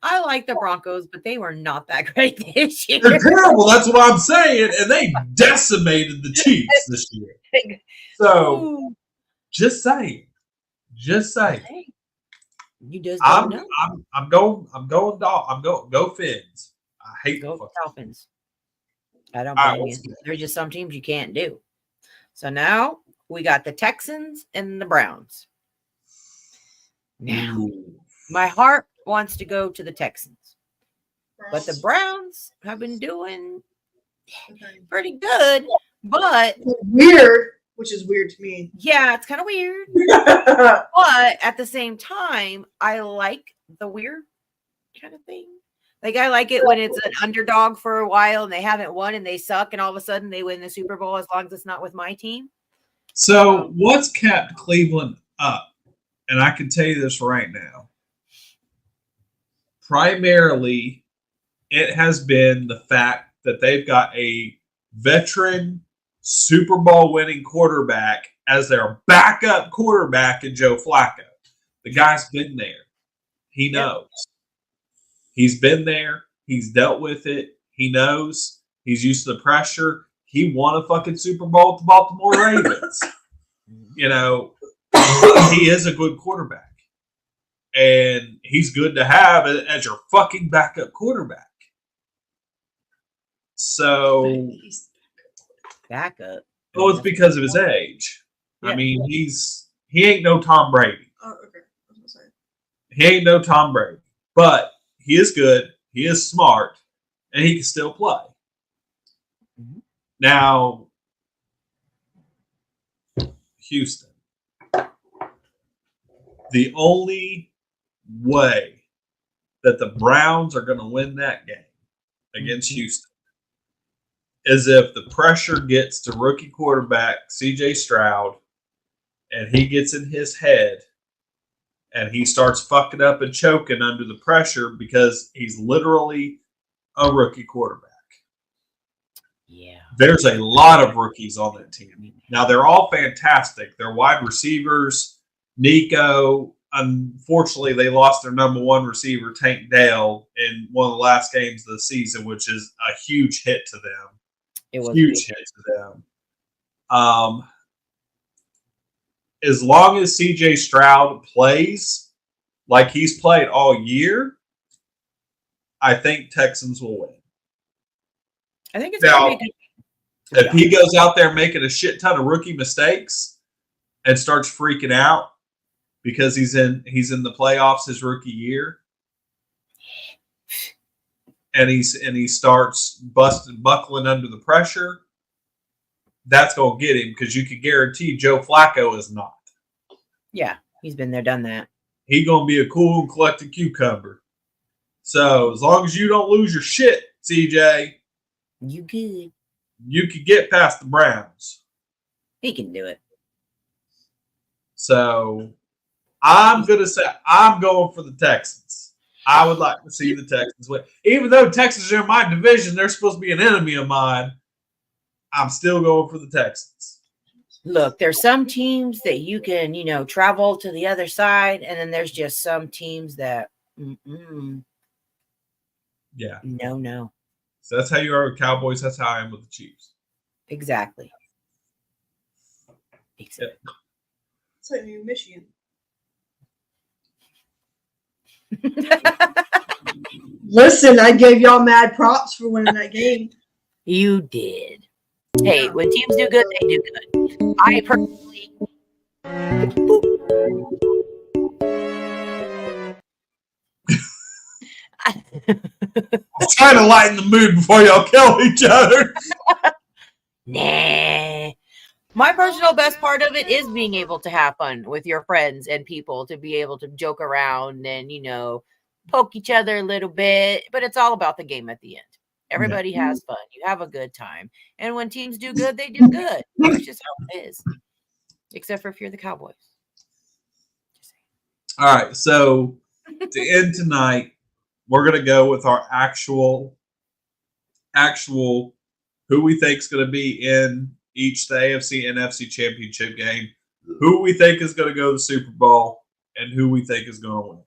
I like the Broncos, but they were not that great this year. They're terrible. That's what I'm saying. And they decimated the Chiefs this year. So, just saying. Hey, you just don't know. I'm going go Fins. I hate Go Dolphins. I don't All blame right, you. There's just some teams you can't do. So now we got the Texans and the Browns. Now, my heart wants to go to the Texans. But the Browns have been doing Okay. pretty good. But Weird, which is weird to me. yeah, it's kind of weird. But at the same time, I like the weird kind of thing. Like I like it when it's an underdog for a while and they haven't won and they suck, and all of a sudden they win the Super Bowl as long as it's not with my team. So what's kept Cleveland up? And I can tell you this right now. Primarily, it has been the fact that they've got a veteran Super Bowl winning quarterback as their backup quarterback in Joe Flacco. The guy's been there. He knows. He's been there. He's dealt with it. He knows. He's used to the pressure. He won a fucking Super Bowl with the Baltimore Ravens. You know, he is a good quarterback. And he's good to have as your fucking backup quarterback. So, backup. Oh, it's because of his age. Yeah. I mean, he ain't no Tom Brady. Oh, okay. I was gonna say. He ain't no Tom Brady. But he is good. He is smart. And he can still play. Mm-hmm. Now, Houston. The only way that the Browns are going to win that game against Houston is if the pressure gets to rookie quarterback CJ Stroud and he gets in his head and he starts fucking up and choking under the pressure because he's literally a rookie quarterback. Yeah. There's a lot of rookies on that team. Now, they're all fantastic. They're wide receivers. Nico, unfortunately, they lost their number one receiver, Tank Dell, in one of the last games of the season, which is a huge hit to them. It was huge hit to them. As long as CJ Stroud plays like he's played all year, I think Texans will win. I think it's Now, going to be good. if he goes out there making a shit ton of rookie mistakes and starts freaking out because he's in the playoffs his rookie year, and he starts buckling under the pressure, that's gonna get him because you can guarantee Joe Flacco is not. Yeah, he's been there, done that. He's gonna be a cool and collected cucumber. So as long as you don't lose your shit, CJ, you good. You could get past the Browns. He can do it. So I'm gonna say I'm going for the Texans. I would like to see the Texans win. Even though Texans are in my division, they're supposed to be an enemy of mine. I'm still going for the Texans. Look, there's some teams that you can, travel to the other side, and then there's just some teams that, yeah, no. So that's how you are with Cowboys. That's how I am with the Chiefs. Exactly. Yep. It's like New Michigan. Listen, I gave y'all mad props for winning that game. You did. Hey, when teams do good, they do good. I personally. I'm trying to lighten the mood before y'all kill each other. Nah. My personal best part of it is being able to have fun with your friends and people, to be able to joke around and, poke each other a little bit. But it's all about the game at the end. Everybody has fun. You have a good time. And when teams do good, they do good. That's just how it is. Except for if you're the Cowboys. All right. So to end tonight, we're going to go with our actual who we think is going to be in each the AFC and NFC championship game, who we think is going to go to the Super Bowl, and who we think is going to win.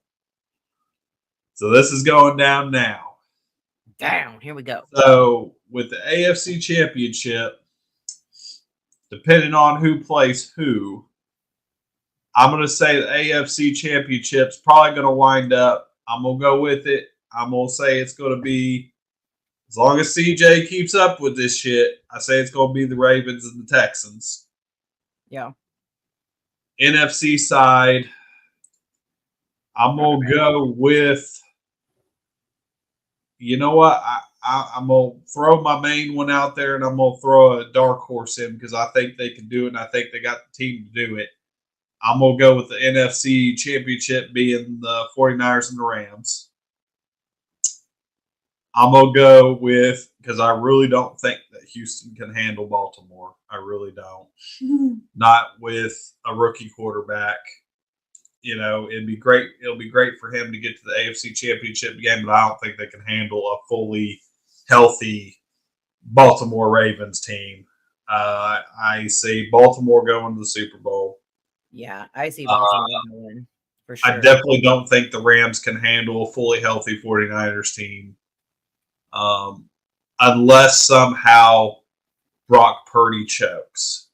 So this is going down now. Down. Here we go. So with the AFC championship, depending on who plays who, I'm going to say the AFC championship's probably going to wind up. I'm going to go with it. I'm going to say it's going to be, as long as CJ keeps up with this shit, I say it's going to be the Ravens and the Texans. Yeah. NFC side, I'm going to go with you know what? I'm gonna throw my main one out there, and I'm gonna throw a dark horse in because I think they can do it, and I think they got the team to do it. I'm gonna go with the NFC Championship being the 49ers and the Rams. I'm gonna go with because I really don't think that Houston can handle Baltimore. I really don't. Not with a rookie quarterback. You know, it'd be great. It'll be great for him to get to the AFC Championship game, but I don't think they can handle a fully healthy Baltimore Ravens team. I see Baltimore going to the Super Bowl. Yeah, I see Baltimore going for sure. I definitely don't think the Rams can handle a fully healthy 49ers team. Unless somehow Brock Purdy chokes.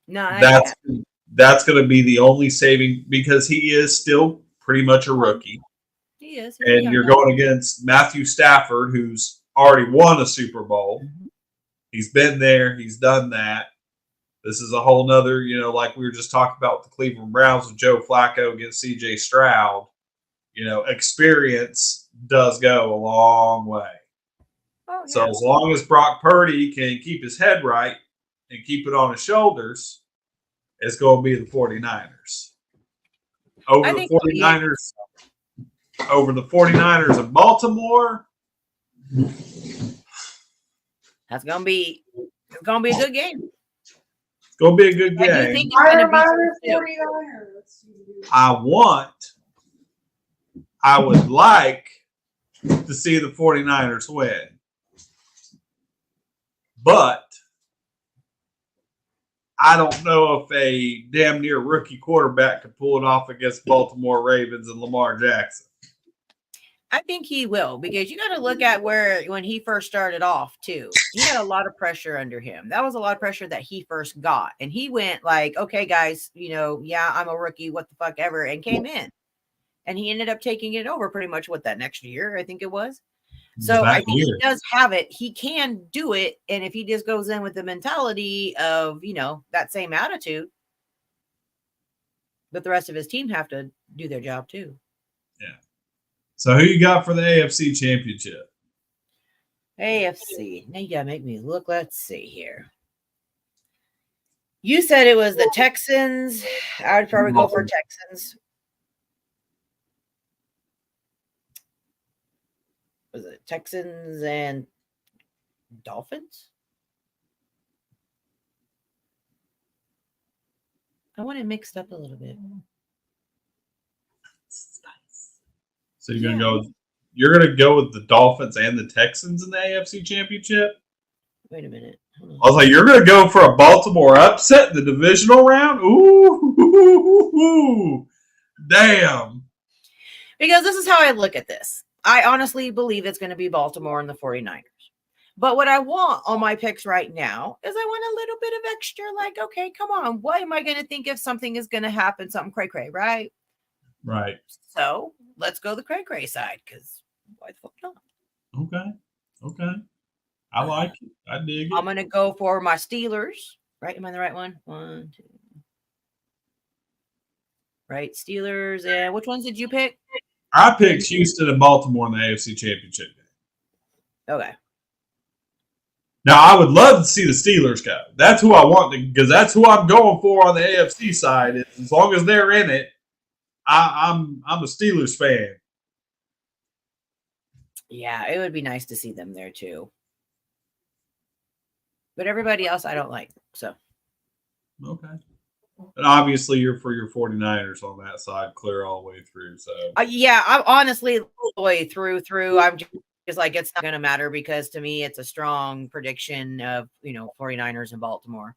No, that's going to be the only saving because he is still pretty much a rookie. He is. And you're going against Matthew Stafford, who's already won a Super Bowl. Mm-hmm. He's been there. He's done that. This is a whole nother, you know, like we were just talking about with the Cleveland Browns with Joe Flacco against C.J. Stroud. You know, experience does go a long way. Oh, yeah. So as long as Brock Purdy can keep his head right and keep it on his shoulders, it's going to be the 49ers. Over the 49ers of Baltimore. It's going to be a good game. It's going to be a good game. I do think it's going to be 49ers. I would like to see the 49ers win. But I don't know if a damn near rookie quarterback could pull it off against Baltimore Ravens and Lamar Jackson. I think he will, because you got to look at when he first started off too. He had a lot of pressure under him. That was a lot of pressure that he first got. And he went like, okay, guys, you know, yeah, I'm a rookie, what the fuck ever, and came in. And he ended up taking it over pretty much that next year, I think it was. So I think he does have it. He can do it. And if he just goes in with the mentality of, you know, that same attitude, but the rest of his team have to do their job too. Yeah. So who you got for the AFC Championship? AFC. Now you got to make me look. Let's see here. You said it was the Texans. I would probably go for Texans. Was it Texans and Dolphins? I want it mixed up a little bit. So you're gonna go with the Dolphins and the Texans in the AFC Championship? Wait a minute. I was like, you're gonna go for a Baltimore upset in the divisional round? Ooh, damn. Because this is how I look at this. I honestly believe it's going to be Baltimore and the 49ers. But what I want on my picks right now is I want a little bit of extra, like, okay, come on. What am I going to think if something is going to happen, something cray-cray, right? Right. So let's go the cray-cray side, because why the fuck not? Okay. I like it. I dig it. I'm going to go for my Steelers. Right? Am I the right one? 1, 2. Right, Steelers. And which ones did you pick? I picked Houston and Baltimore in the AFC Championship game. Okay. Now, I would love to see the Steelers go. That's who I want, because that's who I'm going for on the AFC side. As long as they're in it, I'm a Steelers fan. Yeah, it would be nice to see them there too. But everybody else I don't like, so. Okay. And obviously, you're for your 49ers on that side, clear all the way through. So yeah, I'm honestly all the way through. I'm just like, it's not going to matter, because to me, it's a strong prediction of, 49ers and Baltimore.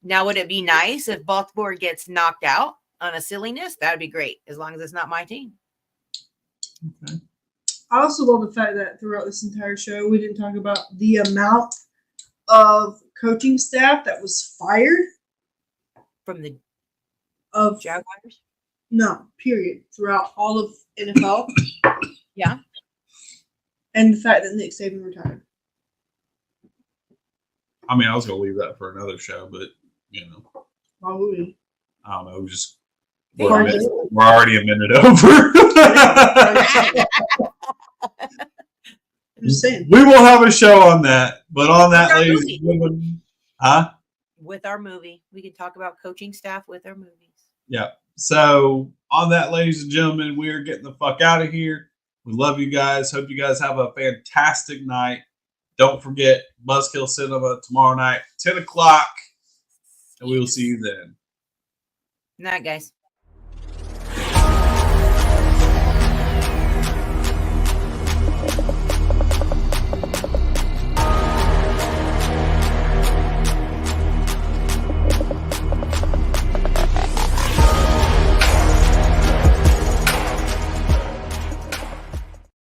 Now, would it be nice if Baltimore gets knocked out on a silliness? That'd be great, as long as it's not my team. Okay. I also love the fact that throughout this entire show, we didn't talk about the amount of coaching staff that was fired. From the Jaguars? No, period. Throughout all of NFL. Yeah. And the fact that Nick Saban retired. I mean, I was going to leave that for another show, but, Why would we? I don't know. Just We're already a minute over. I'm just saying. We will have a show on that. But on that, With our ladies movie. and gentlemen, huh? With our movie, we can talk about coaching staff with our movies. Yeah. So on that, ladies and gentlemen, we are getting the fuck out of here. We love you guys. Hope you guys have a fantastic night. Don't forget Buzzkill Cinema tomorrow night, 10 o'clock. And we will see you then. Night, guys.